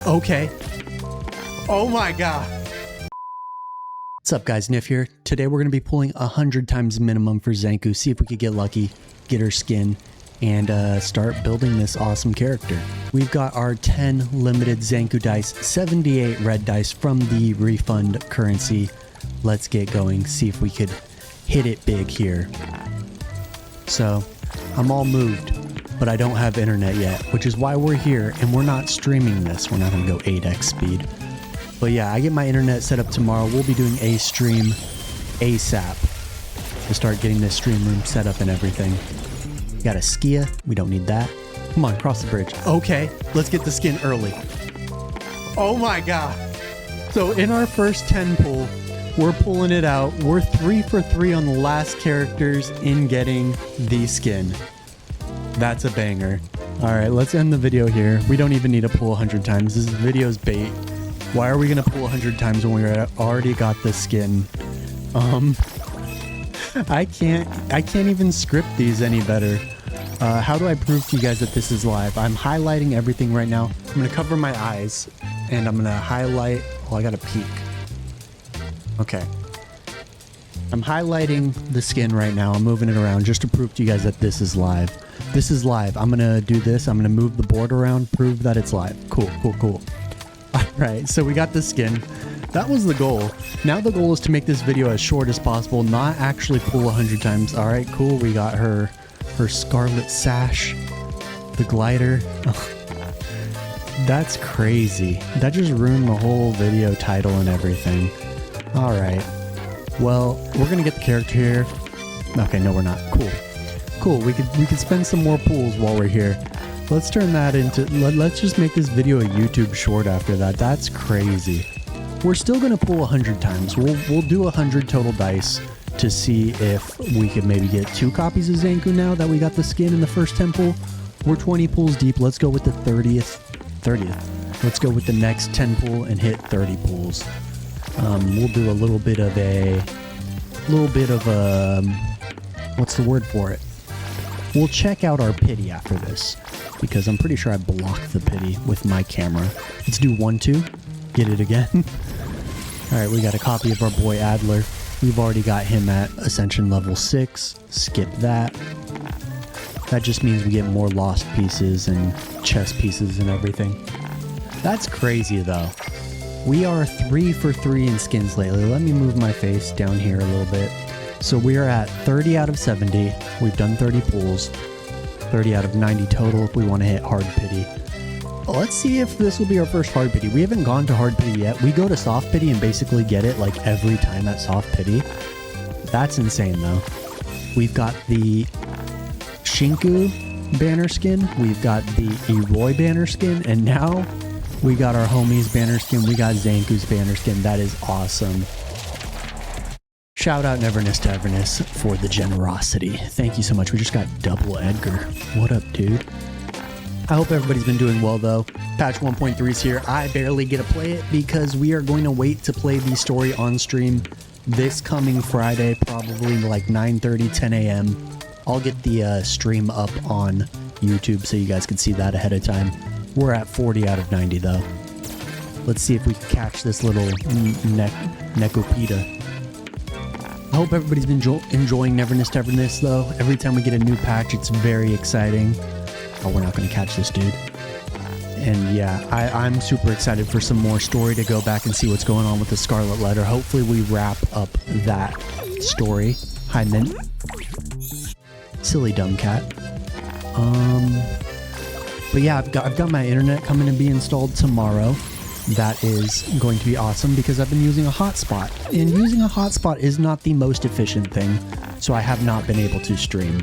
Okay. Oh my god. What's up guys, Nif here. Today we're going to be pulling 100 times minimum for Zankou, see if we could get lucky, get her skin, and start building this awesome character. We've got our 10 limited Zankou dice, 78 red dice from the refund currency. Let's get going, see if we could hit it big here. So, I'm all moved, but I don't have internet yet, which is why we're here, and we're not streaming this. We're not going to go 8x speed. But yeah, I get my internet set up tomorrow. We'll be doing a stream ASAP to start getting this stream room set up and everything. Got a Skia. We don't need that. Come on, cross the bridge. Okay, let's get the skin early. Oh my god. So in our first 10 pull, we're pulling it out. We're 3 for 3 on the last characters in getting the skin. That's a banger. All right, let's end the video here. We don't even need to pull 100 times. This video's bait. Why are we gonna pull 100 times when we already got the skin? I can't even script these any better. How do I prove to you guys that this is live? I'm highlighting everything right now. I'm gonna cover my eyes and I'm gonna highlight. Oh, I gotta peek. Okay. I'm highlighting the skin right now. I'm moving it around just to prove to you guys that this is live. This is live. I'm gonna do this. I'm gonna move the board around, prove that it's live. Cool, cool, cool. All right, so we got the skin. That was the goal. Now the goal is to make this video as short as possible, not actually pull 100 times. All right, cool. We got her scarlet sash, the glider. That's crazy. That just ruined the whole video title and everything. All right. Well, we're gonna get the character here. Okay, no, we're not. Cool. We could spend some more pulls while we're here. Let's turn that into. Let's just make this video a YouTube short after that. That's crazy. We're still gonna pull 100 times. We'll do 100 total dice to see if we could maybe get 2 copies of Zankou now that we got the skin in the first 10 pull. We're 20 pulls deep. Let's go with the 30th. Let's go with the next 10 pull and hit 30 pulls. We'll do a little bit of a what's the word for it? We'll check out our pity after this because I'm pretty sure I blocked the pity with my camera. Let's do 1, 2. Get it again. All right, we got a copy of our boy Adler. We've already got him at Ascension level 6. Skip that. That just means we get more lost pieces and chest pieces and everything. That's crazy though. We are 3 for 3 in skins lately. Let me move my face down here a little bit. So we are at 30 out of 70. We've done 30 pulls. 30 out of 90 total if we want to hit hard pity. Let's see if this will be our first hard pity. We haven't gone to hard pity yet. We go to soft pity and basically get it like every time at soft pity. That's insane though. We've got the Shinku banner skin. We've got the Eroi banner skin. And now we got our homies banner skin. We got Zankou's banner skin. That is awesome. Shout out Neverness to Everness for the generosity. Thank you so much. We just got double Edgar. What up, dude? I hope everybody's been doing well though. Patch 1.3 is here. I barely get to play it because we are going to wait to play the story on stream this coming Friday, probably like 9:30, 10 a.m. I'll get the stream up on YouTube so you guys can see that ahead of time. We're at 40 out of 90 though. Let's see if we can catch this little Necopita. I hope everybody's been enjoying Neverness to Everness though. Every time we get a new patch, it's very exciting. Oh, we're not going to catch this dude. And yeah, I'm super excited for some more story to go back and see what's going on with the Scarlet Letter. Hopefully we wrap up that story. Hi, Mint. Silly dumb cat. But yeah, I've got my internet coming to be installed tomorrow. That is going to be awesome because I've been using a hotspot. And using a hotspot is not the most efficient thing, so I have not been able to stream.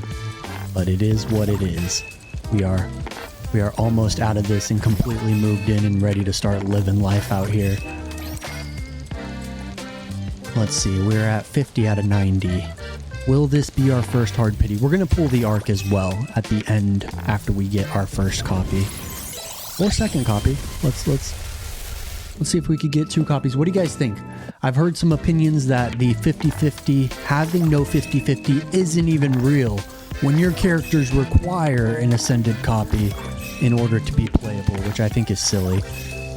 But it is what it is. We are almost out of this and completely moved in and ready to start living life out here. Let's see, we're at 50 out of 90. Will this be our first hard pity? We're going to pull the arc as well at the end after we get our first copy. Or second copy. Let's see if we could get 2 copies. What do you guys think? I've heard some opinions that the 50-50, having no 50-50 isn't even real when your characters require an ascended copy in order to be playable, which I think is silly.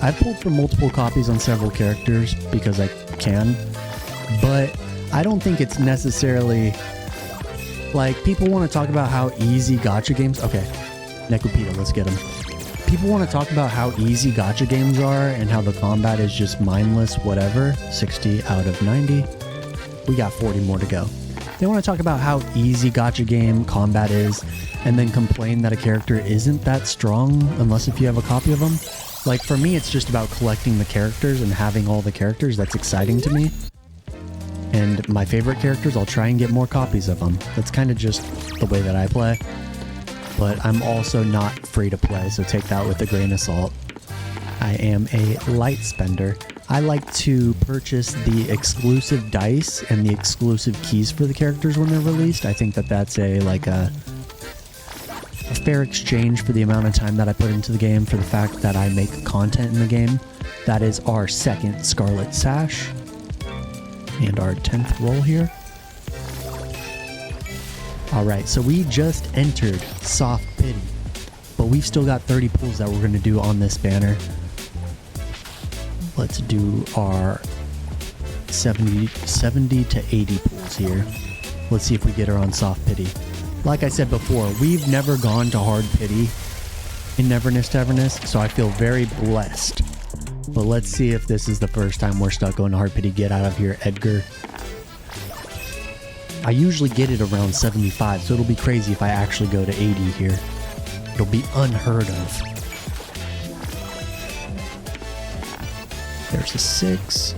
I've pulled for multiple copies on several characters because I can, but I don't think it's necessarily like people want to talk about how easy gacha games. Okay, Nekupita, let's get him. People want to talk about how easy gacha games are and how the combat is just mindless, whatever. 60 out of 90. We got 40 more to go. They want to talk about how easy gacha game combat is and then complain that a character isn't that strong unless if you have a copy of them. Like for me, it's just about collecting the characters and having all the characters. That's exciting to me. And my favorite characters, I'll try and get more copies of them. That's kind of just the way that I play. But I'm also not free to play, so take that with a grain of salt. I am a light spender. I like to purchase the exclusive dice and the exclusive keys for the characters when they're released. I think that that's a fair exchange for the amount of time that I put into the game, for the fact that I make content in the game. That is our second Scarlet Sash. And our 10th roll here. Alright, so we just entered Soft Pity, but we've still got 30 pulls that we're going to do on this banner. Let's do our 70 to 80 pulls here. Let's see if we get her on Soft Pity. Like I said before, we've never gone to Hard Pity in Neverness to Everness, so I feel very blessed. But let's see if this is the first time we're stuck going to Hard Pity. Get out of here, Edgar. I usually get it around 75, so it'll be crazy if I actually go to 80 here. It'll be unheard of. There's a 6.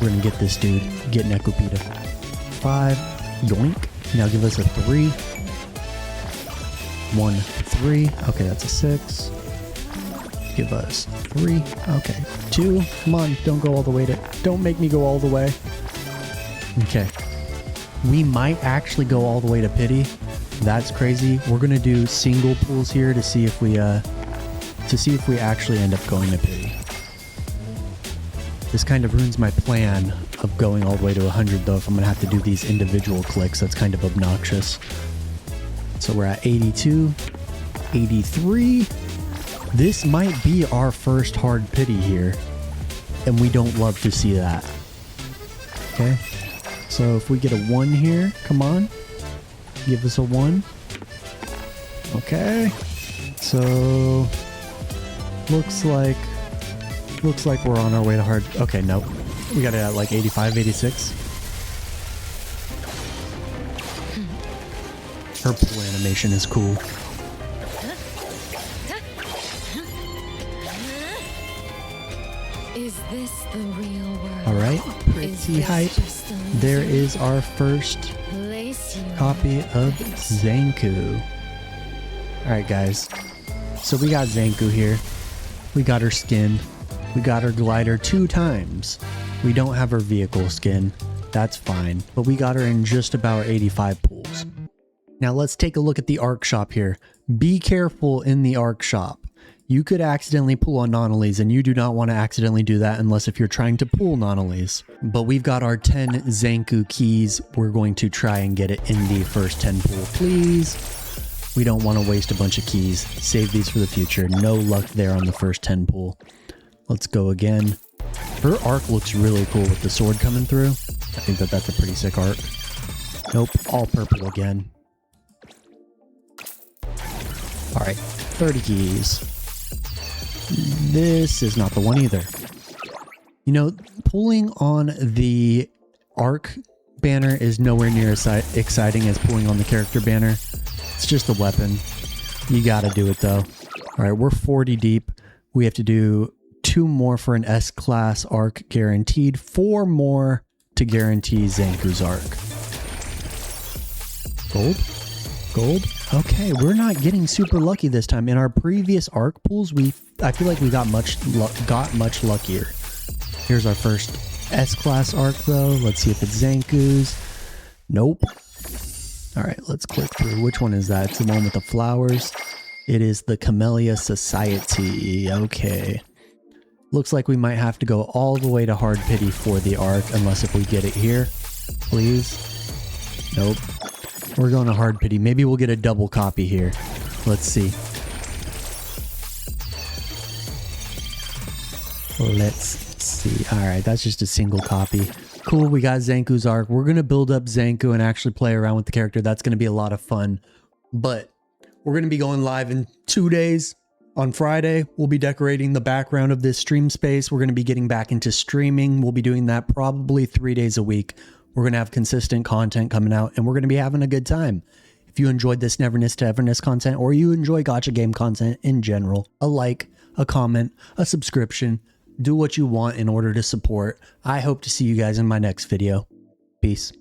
We're gonna get this dude. Get Nekupita. 5. Yoink. Now give us a 3. 1, 3. Okay, that's a 6. Give us 3. Okay. 2. Come on, don't go all the way to... Don't make me go all the way. Okay. We might actually go all the way to Pity. That's crazy. We're gonna do single pulls here to see if we actually end up going to Pity. This kind of ruins my plan of going all the way to 100 though, if I'm gonna have to do these individual clicks. That's kind of obnoxious. So we're at 82, 83. This might be our first Hard Pity here, and we don't love to see that. Okay. So if we get a 1 here, come on, give us a 1. Okay, so looks like we're on our way to hard. Okay, nope, we got it at like 85, 86. Her pull animation is cool. Is this the real world? All right, pretty hype. There is our first copy of Zankou. All right, guys. So we got Zankou here. We got her skin. We got her glider 2 times. We don't have her vehicle skin. That's fine. But we got her in just about 85 pulls. Now let's take a look at the ARC shop here. Be careful in the ARC shop. You could accidentally pull on anomalies, and you do not want to accidentally do that unless if you're trying to pull anomalies. But we've got our 10 Zankou keys. We're going to try and get it in the first 10 pull, please. We don't want to waste a bunch of keys. Save these for the future. No luck there on the first 10 pull. Let's go again. Her arc looks really cool with the sword coming through. I think that that's a pretty sick arc. Nope, all purple again. All right, 30 keys. This is not the one either. You know, pulling on the arc banner is nowhere near as exciting as pulling on the character banner. It's just a weapon. You gotta do it though. All right, we're 40 deep. We have to do 2 more for an S-class arc guaranteed. 4 more to guarantee Zankou's arc. Gold? Gold? Okay, we're not getting super lucky this time. In our previous arc pulls, I feel like we got much luckier. Here's our first S-class arc though. Let's see if it's Zankou's. Nope. All right, let's click through. Which one is that? It's the one with the flowers. It is the Camellia Society. Okay. Looks like we might have to go all the way to Hard Pity for the arc, unless if we get it here. Please. Nope. We're going to Hard Pity. Maybe we'll get a double copy here. Let's see. Let's see. All right, that's just a single copy. Cool, we got Zankou's arc. We're going to build up Zankou and actually play around with the character. That's going to be a lot of fun. But we're going to be going live in 2 days. On Friday, we'll be decorating the background of this stream space. We're going to be getting back into streaming. We'll be doing that probably 3 days a week. We're going to have consistent content coming out, and we're going to be having a good time. If you enjoyed this Neverness to Everness content, or you enjoy gacha game content in general, a like, a comment, a subscription, do what you want in order to support. I hope to see you guys in my next video. Peace.